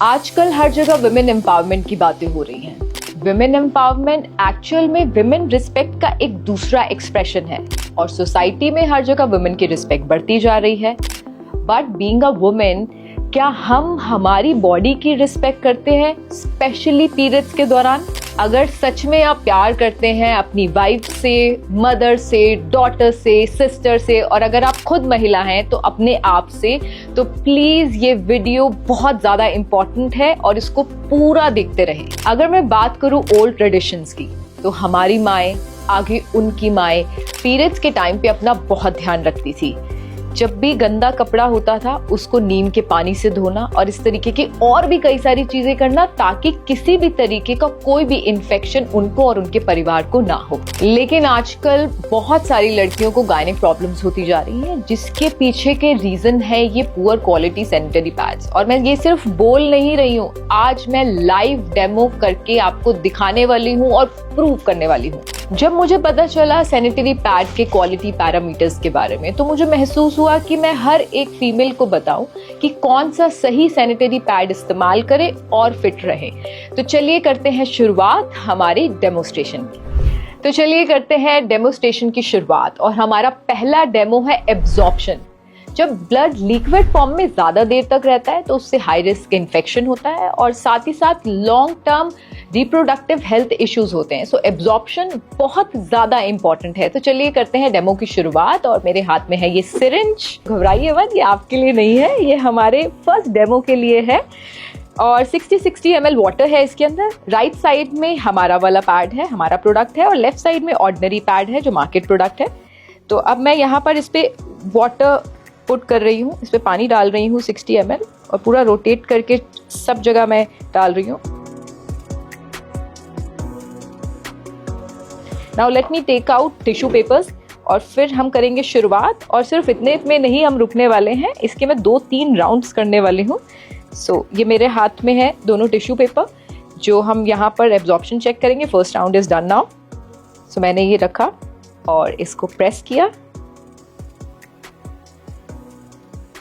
आजकल हर जगह women empowerment की बातें हो रही हैं। विमेन एम्पावरमेंट एक्चुअल में विमेन रिस्पेक्ट का एक दूसरा एक्सप्रेशन है और सोसाइटी में हर जगह विमेन की रिस्पेक्ट बढ़ती जा रही है। बट बीइंग अ वुमेन, क्या हम हमारी बॉडी की रिस्पेक्ट करते हैं, स्पेशली पीरियड्स के दौरान? अगर सच में आप प्यार करते हैं अपनी वाइफ से, मदर से, डॉटर से, सिस्टर से, और अगर आप खुद महिला हैं तो अपने आप से, तो प्लीज ये वीडियो बहुत ज्यादा इंपॉर्टेंट है और इसको पूरा देखते रहें। अगर मैं बात करूं ओल्ड ट्रेडिशंस की, तो हमारी माएं, आगे उनकी माएं पीरियड्स के टाइम पे अपना बहुत ध्यान रखती थी। जब भी गंदा कपड़ा होता था उसको नीम के पानी से धोना और इस तरीके की और भी कई सारी चीजें करना, ताकि किसी भी तरीके का कोई भी इन्फेक्शन उनको और उनके परिवार को ना हो। लेकिन आजकल बहुत सारी लड़कियों को गायनिक प्रॉब्लम्स होती जा रही हैं, जिसके पीछे के रीजन है ये पुअर क्वालिटी सैनिटरी पैड्स। और मैं ये सिर्फ बोल नहीं रही हूँ, आज मैं लाइव डेमो करके आपको दिखाने वाली हूँ और प्रूव करने वाली हूँ। जब मुझे पता चला सैनिटरी पैड के क्वालिटी पैरामीटर्स के बारे में, तो मुझे महसूस हुआ कि मैं हर एक फीमेल को बताऊं कि कौन सा सही सैनिटरी पैड इस्तेमाल करे और फिट रहे। तो चलिए करते हैं शुरुआत हमारी डेमोस्ट्रेशन की। शुरुआत और हमारा पहला डेमो है एब्जॉर्प्शन। जब ब्लड लिक्विड फॉर्म में ज्यादा देर तक रहता है तो उससे हाई रिस्क इन्फेक्शन होता है और साथ ही साथ long term reproductive health issues होते हैं। सो एब्जॉर्प्शन बहुत ज्यादा इंपॉर्टेंट है। तो चलिए करते हैं डेमो की शुरुआत। और मेरे हाथ में है ये सिरिंज। घबराइए मत, ये आपके लिए नहीं है, ये हमारे फर्स्ट डेमो के लिए है। और 60 ml वाटर है इसके अंदर। राइट साइड में हमारा वाला पैड है, हमारा प्रोडक्ट है, और लेफ्ट साइड में ऑर्डिनरी पैड है जो मार्केट प्रोडक्ट है। तो अब मैं यहाँ पर इस पे वाटर पुट कर रही हूँ, इस पे पानी डाल रही हूँ 60 ml, और पूरा रोटेट करके सब जगह मैं डाल रही हूँ। Now let me take out tissue papers और फिर हम करेंगे शुरुआत। और सिर्फ इतने में नहीं हम रुकने वाले हैं, इसके मैं 2-3 राउंड्स करने वाली हूँ। सो ये मेरे हाथ में है दोनों टिश्यू पेपर, जो हम यहाँ पर एब्जॉर्प्शन चेक करेंगे। First round is done now. So मैंने ये रखा और इसको प्रेस किया,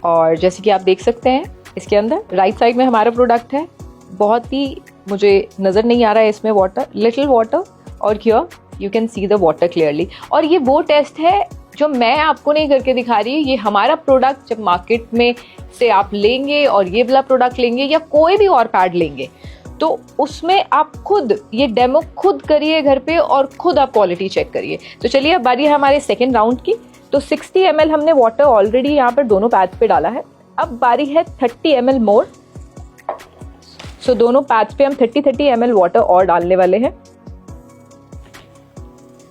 और जैसे कि आप देख सकते हैं इसके अंदर राइट साइड में हमारा प्रोडक्ट है। बहुत ही मुझे नज़र नहीं आ रहा है इसमें वाटर, लिटिल वाटर, और here you can see the water clearly. और ये वो टेस्ट है जो मैं आपको नहीं करके दिखा रही, ये हमारा प्रोडक्ट जब मार्केट में से आप लेंगे और ये वाला प्रोडक्ट लेंगे या कोई भी और पैड लेंगे, तो उसमें आप खुद ये डेमो खुद करिए घर पे और खुद आप क्वालिटी चेक करिए। तो चलिए अब बारी है हमारे सेकेंड राउंड की। तो 60 ml हमने वाटर ऑलरेडी यहाँ पर दोनों पैड्स पे डाला है। अब बारी है 30 ml मोर। सो दोनों पैड्स पे हम 30 ml वाटर और डालने वाले हैं।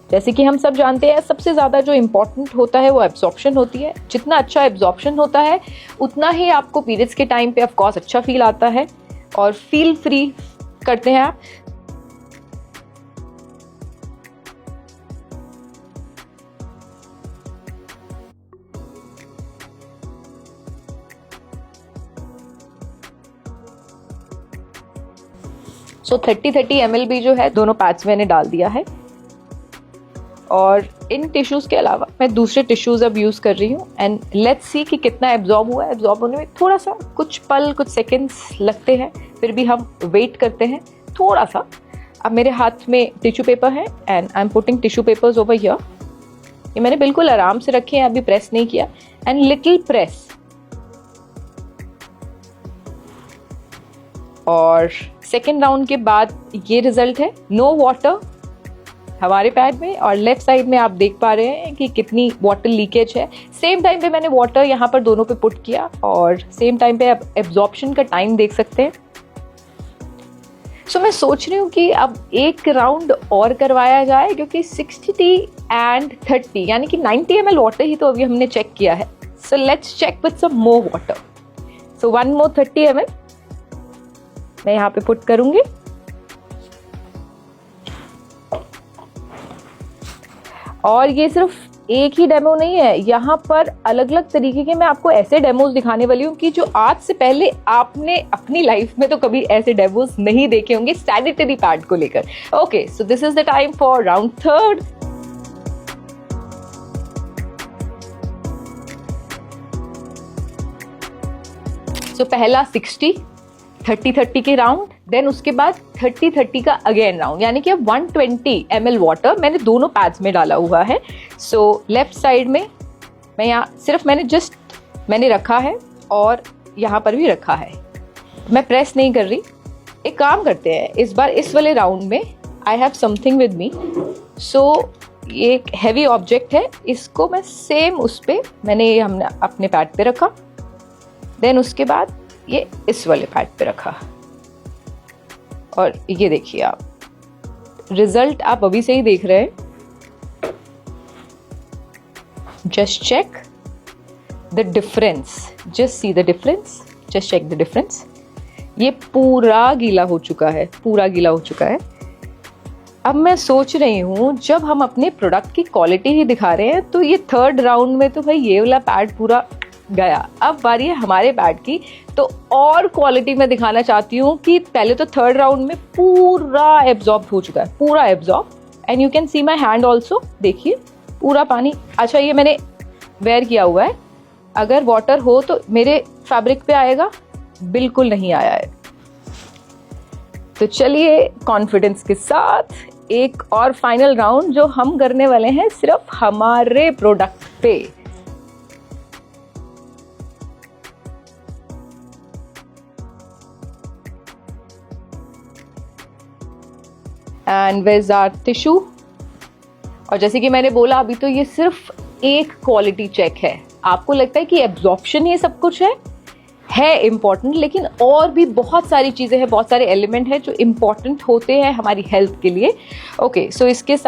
जैसे कि हम सब जानते हैं, सबसे ज्यादा जो इम्पोर्टेंट होता है वो एब्जॉर्प्शन होती है। जितना अच्छा एब्जॉर्प्शन होता है उतना ही आपको पीरियड्स के टाइम पे ऑफ कोर्स अच्छा फील आता है और फील फ्री करते हैं आप। सो 30 ml भी जो है दोनों पैड्स मैंने डाल दिया है। और इन टिश्यूज के अलावा मैं दूसरे टिश्यूज अब यूज कर रही हूँ, एंड लेट्स सी कि कितना एब्जॉर्ब हुआ है। एब्जॉर्ब होने में थोड़ा सा कुछ पल, कुछ सेकेंड्स लगते हैं, फिर भी हम वेट करते हैं थोड़ा सा। अब मेरे हाथ में टिश्यू पेपर है and I am putting tissue papers over here. ये मैंने बिल्कुल आराम से रखे हैं, अभी प्रेस नहीं किया, एंड लिटिल प्रेस। और सेकेंड राउंड के बाद ये रिजल्ट है, नो वाटर हमारे पैड में, और लेफ्ट साइड में आप देख पा रहे हैं कि कितनी वाटर लीकेज है। सेम टाइम पे मैंने वाटर यहाँ पर दोनों पे पुट किया, और सेम टाइम पे आप एब्जॉर्प्शन का टाइम देख सकते हैं। सो मैं सोच रही हूँ कि अब एक राउंड और करवाया जाए, क्योंकि 60 and 30 यानी कि 90 ml वाटर ही तो अभी हमने चेक किया है। So let's check with some more water. So 1 more 30 ml मैं यहाँ पे पुट करूंगी। और ये सिर्फ एक ही डेमो नहीं है, यहाँ पर अलग अलग तरीके के मैं आपको ऐसे डेमोज दिखाने वाली हूँ कि जो आज से पहले आपने अपनी लाइफ में तो कभी ऐसे डेमोज नहीं देखे होंगे सैनिटरी पैड को लेकर। Okay, so this is the time for round third. So पहला 60, 30-30 के राउंड, देन उसके बाद 30-30 का अगेन राउंड, यानी कि 120 ml वाटर मैंने दोनों पैड्स में डाला हुआ है। सो लेफ्ट साइड में मैं यहाँ सिर्फ मैंने रखा है और यहाँ पर भी रखा है, मैं प्रेस नहीं कर रही। एक काम करते हैं, इस बार इस वाले राउंड में I have something with me. So ये एक हैवी ऑब्जेक्ट है, इसको मैं सेम उस पे हमने अपने पैड पे रखा, देन उसके बाद ये इस वाले पैड पे रखा, और ये देखिए आप रिजल्ट आप अभी से ही देख रहे हैं। Just check the difference, just see the difference, just check the difference. ये पूरा गीला हो चुका है, पूरा गीला हो चुका है। अब मैं सोच रही हूँ जब हम अपने प्रोडक्ट की क्वालिटी ही दिखा रहे हैं तो ये थर्ड राउंड में तो भाई ये वाला पैड पूरा गया, अब बारी है हमारे पैड की। तो और क्वालिटी में दिखाना चाहती हूँ कि पहले तो थर्ड राउंड में पूरा एब्जॉर्ब हो चुका है, पूरा absorb, and you can see my hand also, देखिए पूरा पानी। अच्छा, ये मैंने वेयर किया हुआ है, अगर वाटर हो तो मेरे फैब्रिक पे आएगा, बिल्कुल नहीं आया है। तो चलिए कॉन्फिडेंस के साथ एक और फाइनल राउंड जो हम करने वाले हैं सिर्फ हमारे प्रोडक्ट पे। And where is our tissue. और जैसे कि मैंने बोला अभी तो ये सिर्फ एक क्वालिटी चेक है। आपको लगता है कि एब्जॉर्प्शन ये सब कुछ है इम्पॉर्टेंट, लेकिन और भी बहुत सारी चीज़ें हैं, बहुत सारे एलिमेंट हैं जो इम्पॉर्टेंट होते हैं हमारी हेल्थ के लिए। ओके, सो इसके साथ